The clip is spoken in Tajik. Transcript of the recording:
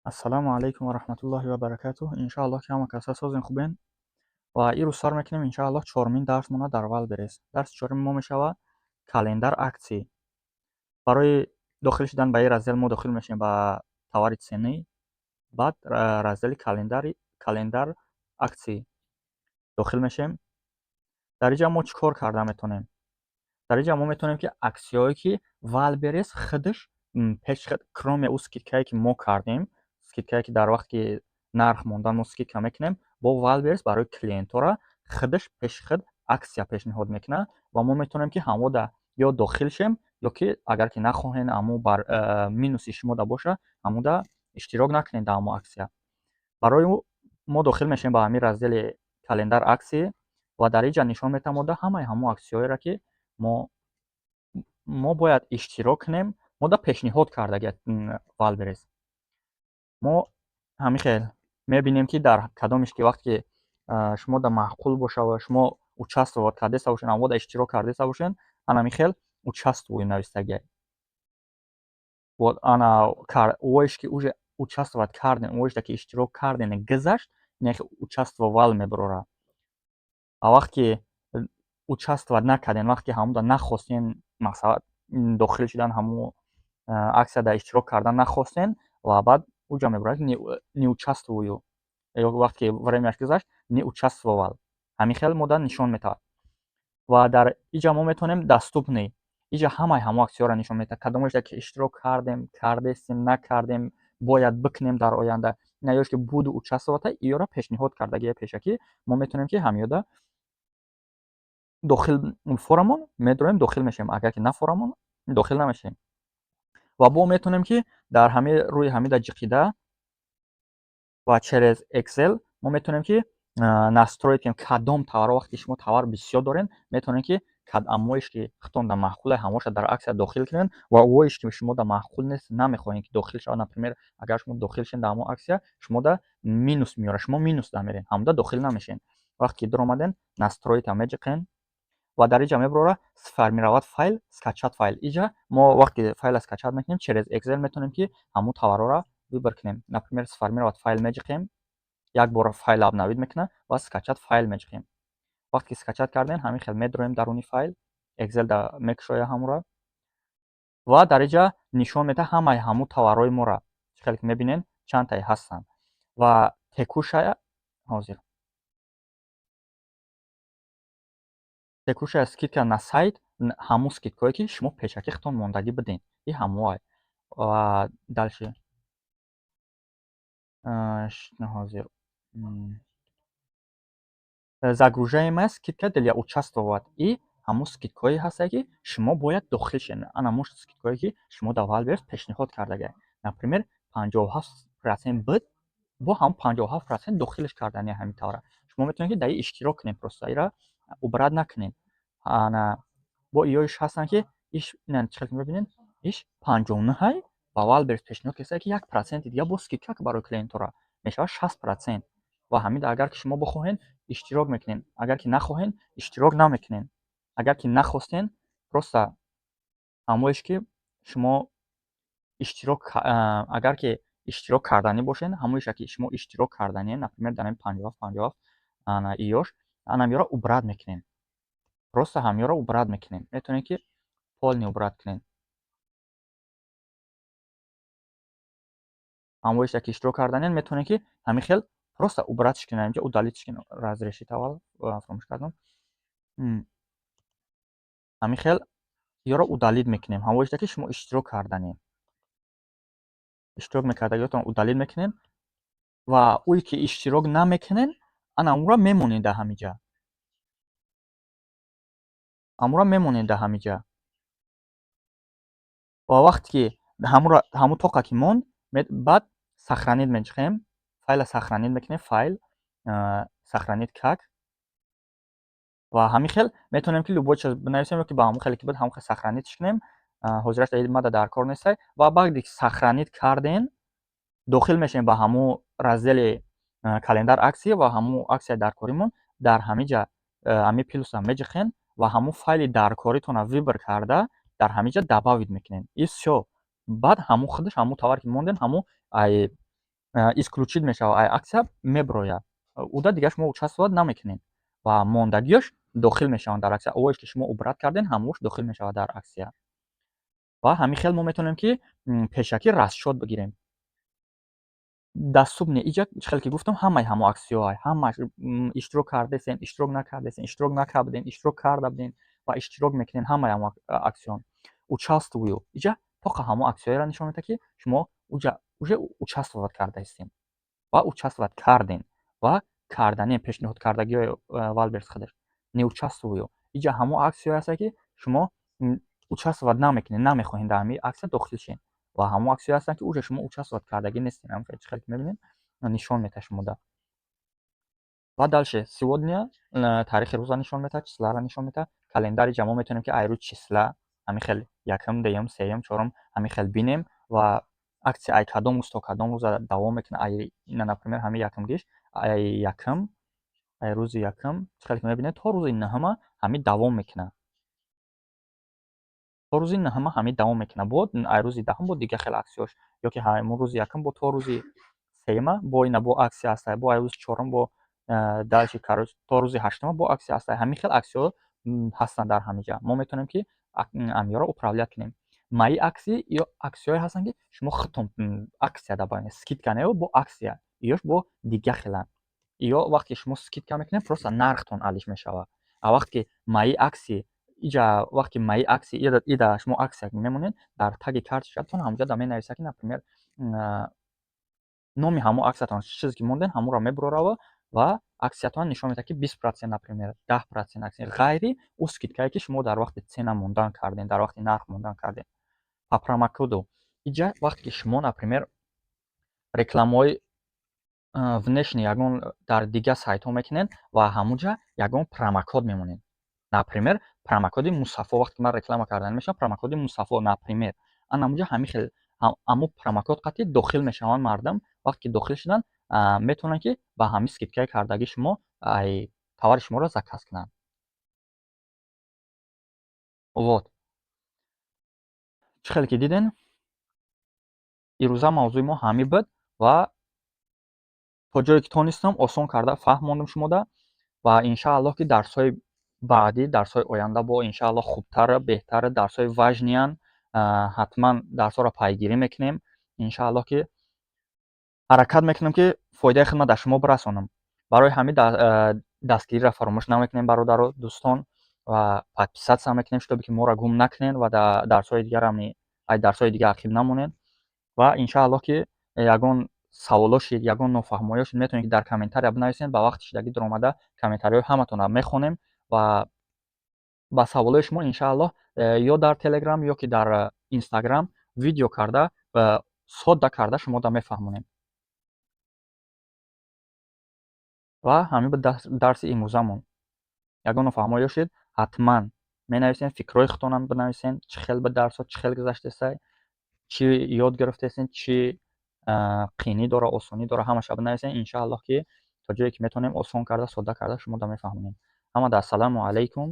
Ассалому алайкум ва раҳматуллоҳи ва баракатуҳ. Иншааллоҳ ки ҳама каса созен хубен ва ирӯз сар мекунем иншааллоҳ чорумин дарсмона дар Wildberries. Дарси чорум мо мешавад календар аксии. Барои дохил шудан ба ин раздел мо дохил мешавем ба товари ценнӣ, баъд раздели календар аксии дохил мешавем. Дар инҷа мо чӣ кор карда метавонем? Дар инҷа мо метавонем ки аксияҳое ки Wildberries худаш пешхуд кроме ӯ скидкае ки мо кардем, скидкае ки дар вақте ки нарх монда мо скидка мекунем, бо Wildberries барои клиентҳора худаш пешхуд аксия пешниҳод мекунад ва мо метавонем ки ҳамода ё дохил шем, ё ки агар ки нахоҳем аммо бар минуси шумода боша, ҳамода иштирок накунем дар ҳамон аксия. Барои ӯ мо дохил мешавем ба ҳамин раздели календар аксии ва дар инҷа нишон метавон мода ҳамаи ҳамон аксияҳоеро ки мо бояд иштирок кунем, мода пешниҳод кардаги Wildberries. Мо ҳамин хел мебинем ки дар кадомеш ки вақте ки шумода маъқул боша ва шумо участвовать кардеста бошед, ҳамода иштирок кардеста бошед, ана ҳамин хел участвую навистагиай. Вот ана оиш ки уже участвовать кардем, оишда ки иштирок кардем гузашт, ин хел участвовал мебарора. А вақте ки участвовать накардем, вақте ки ҳамода нахостем, мақсад дохил шудан ҳамон аксияда иштирок кардан нахостем ва баъд уҷа мебарад не участвую, ё вақте ки времяш гузашт, не участвовал. Ҳамин хел мода нишон метавад. Ва дар инҷа мо метавонем доступный, инҷа ҳамаи ҳамон аксияҳоро нишон медиҳад. Кадомеша ки иштирок кардем, кардестем, накардем, бояд бикунем дар оянда, ина ёш ки буду участвовата, инёро пешниҳод кардагия пешакӣ мо метавонем ки ҳамёда дохил форамон медоем дохил мешавем, агар ки на форамон дохил намешавем. Ва бо метавонем ки дар рӯи ҳамида ҷиқида ва через Excel мо метавонем ки настроить кунем кадом товарро, вақте ки шумо товар бисёр дорем, метавонем ки кадамоиш ки худтонда маъқуле ҳамаша дар аксия дохил кунем ва оиш ки шумода маъқул нест, намехоҳем ки дохил шавад. Например, агар шумо дохил шед дар ҳамон аксия, шумода минус меёрад, шумо минус намерем, ҳамода дохил намешем. Вақте ки даромадем, настроита меҷиқем ва дар инҷа мебарора сформировать файл, скачать файл. Инҷа мо вақте ки файла скачат мекунем, через Excel метавонем ки ҳамон товарҳоро выбор кунем. Например, сформировать файл меҷиқем, як бора файла обновид мекунем ва скачать файл меҷиқем. Вақте ки скачат кардем, ҳамин хел медроем даруни файл, Excel мекушояд ҳамонро ва дар инҷа нишон медиҳад ҳамаи ҳамон товарҳои моро. Чӣ хел ки мебинем чандтае ҳастанд ва текущая скидка на сайт, ҳамон скидкае ки шумо пешакӣ худтон мондагӣ бидем, ин ҳамоае. Ва дальше ҳозир загружаемая скидка для участвовать. И ҳамон скидкое ҳастае ки шумо бояд дохил шед. Ана ҳамон скидкое ки шумо дар Wildberries пешниҳод кардагиед. Например, 57% буд, бо ҳамон 57% дохилиш кардани ҳамин товара. Шумо метавонед ки дар ин иштирок кунед, просто инра убрат накунед. Ана бо иёиш ҳастанд ки иш ина чӣ хел ки мебинед, иш 59 ба Wildberries пешниҳод кардае ки 1% дига бо скидка барои клиентҳора мешавад 60%. ва ҳамин агар ки шумо бихоҳед иштирок мекунед, агар ки нахоҳед иштирок намекунед. Агар ки нахостен, просто ҳамоиш ки шумо иштирок агар ки иштирок карданӣ бошед, ҳамоиша ки шумо иштирок карданӣ, например, дар ин 57 ана иёш, ана ҳамиёро убрат мекунем. Просто ҳамиёро убрат мекунем. Метавонед ки полный убрат кунед. ҳамоиша ки иштирок карданед, метавонед ки ҳамин хел просто убратиш кунед. Инҷа удалитиш кунед. Разрешить аввал фаромӯш кардам. ҳамин хел ёро удалит мекунем. ҳамоиша ки шумо иштирок карданед. Иштирок мекардагиатон удалит мекунед ва ӯе ки иштирок намекунед, ана онро мемонед дар ҳамин ҷа. Ҳамонро мемонед дар ҳамин ҷа. Ва вақте ки ҳамон тоқа ки монд, баъд сохранить меҷиқем, файла сохранить мекунем, файл сохранить как. ва ҳамин хел метавонем ки любой чиз бинависем, ё ки ба ҳамон хеле ки буд ҳамон хел сохранитиш кунем. Ҳозираш мада дар кор нестай. Ва баъди ки сохранить кардем, дохил мешавем ба ҳамон раздели календар аксия ва ҳамон аксияи даркоримон. Дар ҳамин ҷа ҳамин плюсро меҷиқем ва ҳамон файли даркоритонро выбор карда, дар ҳамин ҷа добавить мекунем. И всё. Баъд ҳамон худаш ҳамон товаре ки мондем, ҳамон исключит мешава, ай аксия меброяд. Уда дигар шумо участвовать намекунед ва мондагиёш дохил мешаванд дар аксия. Овоеш ки шумо убрат карден ҳамааш дохил мешавад дар аксия. ва ҳамин хел мо метавонем ки пешакӣ расчёт бигирем. Дастубне иҷа чӣ хеле ки гуфтам ҳамаи ҳамо аксиёҳай, ҳамааш иштирок кардесен, иштирок накардесен, иштирок накардем, иштирок карда будем ва иштирок мекунем ҳамаи ҳамо аксиён. Участвую иҷа тоқа ҳамо аксиёеро нишон медиҳад ки шумо уже участвовать кардаистем ва участвовать кардем ва кардани пешниҳод кардагиҳои Валберг Хадаш. Не участвую. Иҷа ҳамо аксиёе ҳастанд ки шумо участвовать намекунед, намехоҳед дар ҳамин аксия дохил шед. Ва ҳамо аксиёе ҳастанд ки уже шумо участвовать кардагӣ нестем. Ҳамон чӣ хеле ки мебинед нишон медиҳад шумода. Ва дальше сегодня таърихи рӯза нишон медиҳад, числаро нишон медиҳад. Календари ҷа мо метавонем ки ай рӯз числа ҳамин хел якум, дуюм, сеюм, чорум ҳамин хел бинем ва аксия ай кадом рӯз то кадом рӯза давом мекунад. Ай ина например ҳамин якумгиш ай якум, ай рӯзи якум чӣ хеле ки мебинед то рӯзи наҳума ҳамин давом мекунад. То рӯзи наҳума ҳамин давом мекунад. Бод ай рӯзи даҳум бо дигар хел аксиёш ё ки ҳамон рӯзи якум бо то рӯзи сеюма бо ина бо аксия ҳастай, бо ай рӯзи чорум бо дальше короче то рӯзи ҳаштума бо аксия ҳастай. Ҳамин хел аксиё ҳастанд дар ҳамин ҷа. Мо метавонем ки амиёро управлят кунем. Маи аксии ё аксиёе ҳастанд ки шумо хитом аксия дабаред. Скидка не бо аксия, ёш бо дигар хеланд. Ё вақте шумо скидка мекунед просто нархтон алиш мешавад. А вақте ки маи аксии иҷа вақте ки маи аксии ида шумо аксия мемонед дар таги карточкатон ҳамонҷа да менависад ки например номи ҳамо аксиятон чизе ки монден ҳамонро мебурорава ва аксиятон нишон медиҳад ки 20% например 10% аксия ғайри ӯ скидкае ки шумо дар вақти цена мондан кардем, дар вақти нарх мондан кардем. По промокоду иҷа вақте ки шумо например рекламаҳои внешни ягон дар дигар сайтҳо мекунед ва ҳамонҷа ягон промокод мемонед. Например промокоди Мусафо вақте ки ман реклама кардан мешавам промокоди Мусафо например ҳамонҷа ҳамин хел ҳамо промокод қатъи дохил мешаванд мардум. Вақте ки дохил шуданд метавонанд ки ба ҳамин скидкаи кардаги шумо ай товари шуморо заказ кунанд. Вот чӣ хеле ки диден ирӯза мавзӯи мо ҳамин буд ва то ҷое ки тонистам осон карда фаҳмондам шумода ва иншааллоҳ ки дарсҳои баъдӣ дарсҳои оянда бо иншааллоҳ хубтар беҳтар дарсҳои важниянд. Ҳатман дарсҳоро пайгирӣ мекунем. Иншааллоҳ ки ҳаракат мекунам ки фоидаи худро дар шумо бирасонам. Барои ҳамин дастгириро фаромӯш намекунем бародаро дӯстон ва подписатсия мекунем шутобе ки моро гум накунед ва дарсҳои дигар ақиб намонед. Ва иншааллоҳ ки ягон саволо шид ягон нофаҳмоиё шид метавонед ки дар комментария бинависед. Ба вақти шидагӣ дуромада комментариҳои ҳаматонро мехонем ва ба саволои шумо иншааллоҳ ё дар телеграм ё ки дар инстаграм видео карда содда карда шуморо мефаҳмонем. ва ҳамин буд дарси имрӯзамон. Ягон нофаҳмоиё шид ҳатман менависед, фикрҳои худтонам бинависед. Чӣ хел буд дарсҳо, чӣ хел гузаштасай, чӣ ёд гирифтесед, чӣ қиинӣ дора, осонӣ дора, ҳамаша бинависед. Иншааллоҳ ки то ҷое ки метавонем осон карда, содда карда шуморо мефаҳмонем. Ҳамада ассалому алайкум.